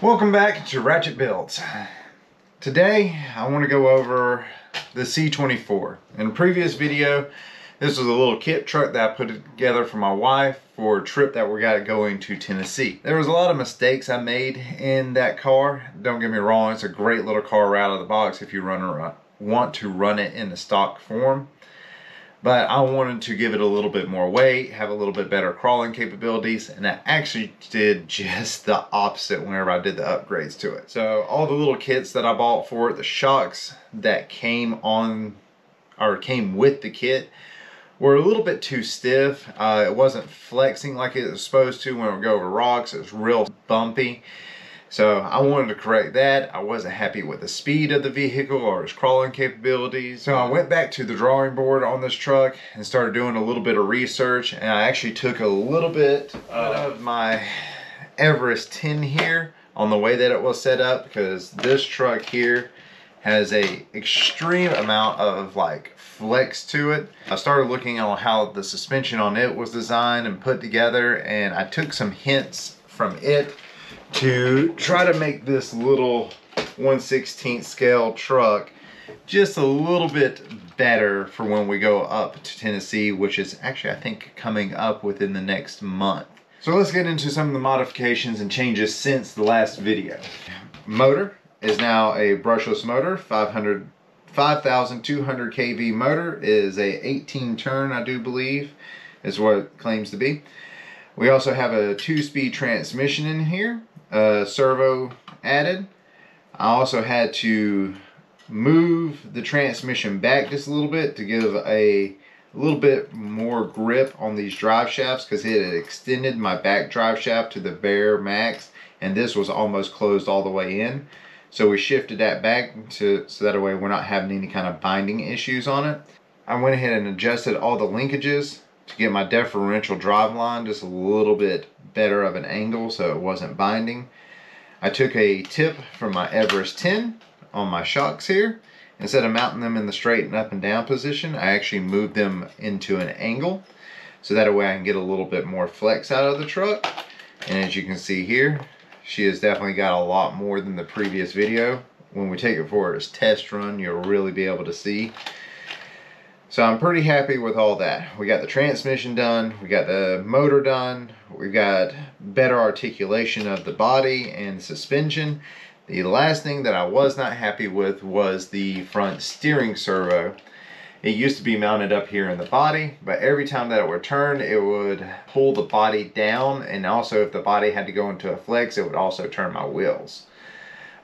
Welcome back to Ratchet Builds. Today I want to go over the C24. In a previous video, this was a little kit truck that I put together for my wife for a trip that we got going to Tennessee. There was a lot of mistakes I made in that car. Don't get me wrong, it's a great little car right out of the box if you want to run it in the stock form. But I wanted to give it a little bit more weight, have a little bit better crawling capabilities, and I actually did just the opposite whenever I did the upgrades to it. So all the little kits that I bought for it, the shocks that came with the kit, were a little bit too stiff. It wasn't flexing like it was supposed to when it would go over rocks. It was real bumpy. So I wanted to correct that. I wasn't happy with the speed of the vehicle or its crawling capabilities. So I went back to the drawing board on this truck and started doing a little bit of research. And I actually took a little bit of my Everest tin here on the way that it was set up, because this truck here has a extreme amount of like flex to it. I started looking on how the suspension on it was designed and put together, and I took some hints from it to try to make this little 1/16 scale truck just a little bit better for when we go up to Tennessee, which is actually I think coming up within the next month. So let's get into some of the modifications and changes since the last video. Motor is now a brushless motor, 5,200 kV motor, is a 18 turn, I do believe, is what it claims to be. We also have a 2-speed transmission in here, servo added. I also had to move the transmission back just a little bit to give a little bit more grip on these drive shafts, because it had extended my back drive shaft to the bare max, and this was almost closed all the way in. So we shifted that back so that way we're not having any kind of binding issues on it. I went ahead and adjusted all the linkages to get my differential drive line just a little bit better of an angle so it wasn't binding. I took a tip from my Everest tin on my shocks here. Instead of mounting them in the straight and up and down position, I actually moved them into an angle so that way I can get a little bit more flex out of the truck. And as you can see here, she has definitely got a lot more than the previous video. When we take it for its test run, you'll really be able to see. So I'm pretty happy with all that. We got the transmission done, we got the motor done, we got better articulation of the body and suspension. The last thing that I was not happy with was the front steering servo. It used to be mounted up here in the body, but every time that it would turn, it would pull the body down, and also if the body had to go into a flex, it would also turn my wheels.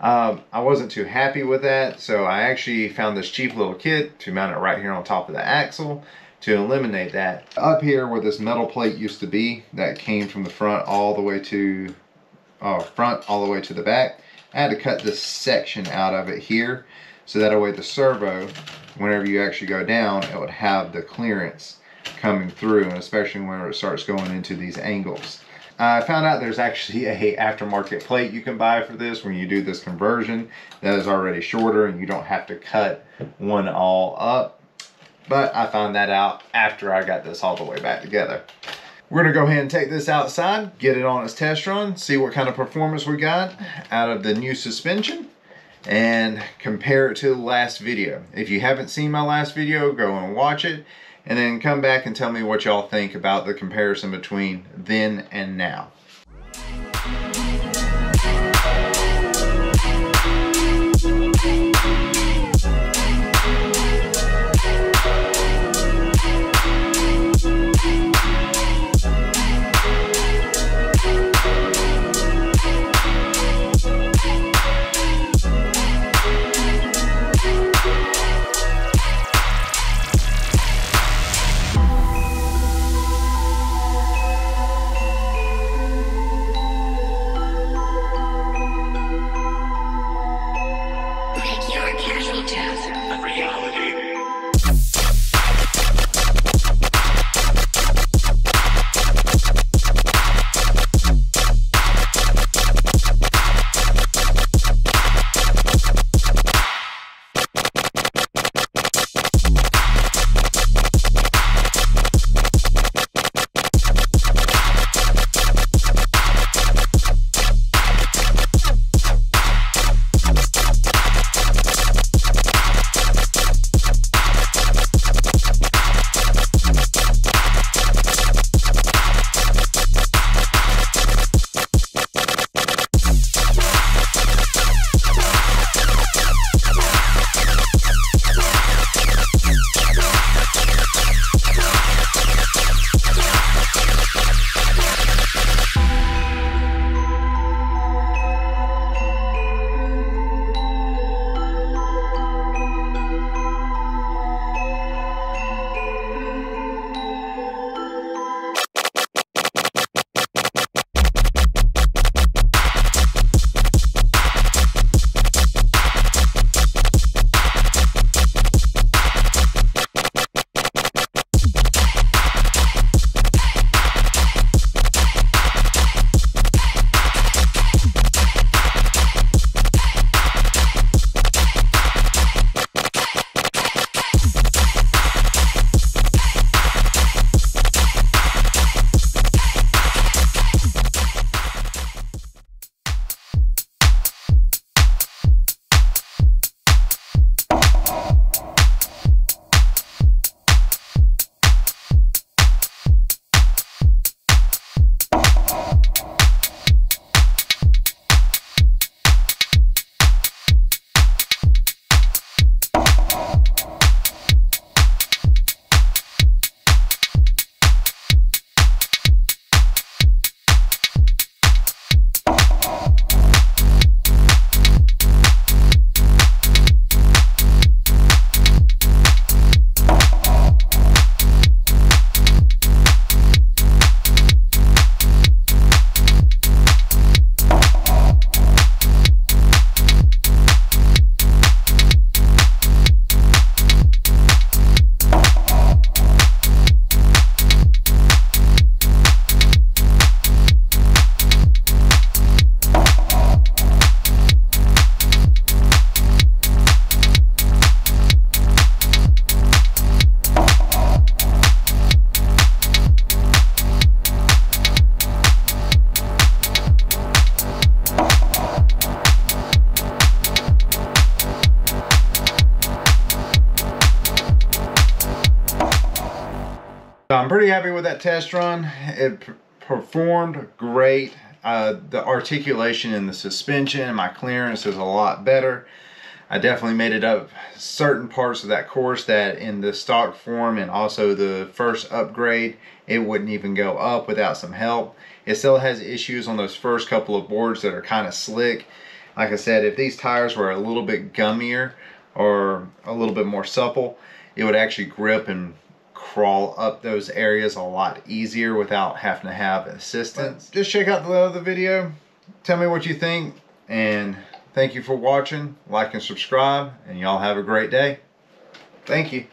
I wasn't too happy with that, so I actually found this cheap little kit to mount it right here on top of the axle to eliminate that. Up here where this metal plate used to be, that came from the front all the way to the back, I had to cut this section out of it here, so that way the servo, whenever you actually go down, it would have the clearance coming through, and especially when it starts going into these angles. I found out there's actually a aftermarket plate you can buy for this when you do this conversion that is already shorter and you don't have to cut one all up. But I found that out after I got this all the way back together. We're gonna go ahead and take this outside, get it on its test run, see what kind of performance we got out of the new suspension, and compare it to the last video. If you haven't seen my last video, go and watch it, and then come back and tell me what y'all think about the comparison between then and now. I'm pretty happy with that test run. It performed great. The articulation in the suspension and my clearance is a lot better. I definitely made it up certain parts of that course that in the stock form and also the first upgrade, it wouldn't even go up without some help. It still has issues on those first couple of boards that are kind of slick. Like I said, if these tires were a little bit gummier or a little bit more supple, it would actually grip and crawl up those areas a lot easier without having to have assistance. Just check out the other video, tell me what you think, and thank you for watching. Like and subscribe, and y'all have a great day. Thank you.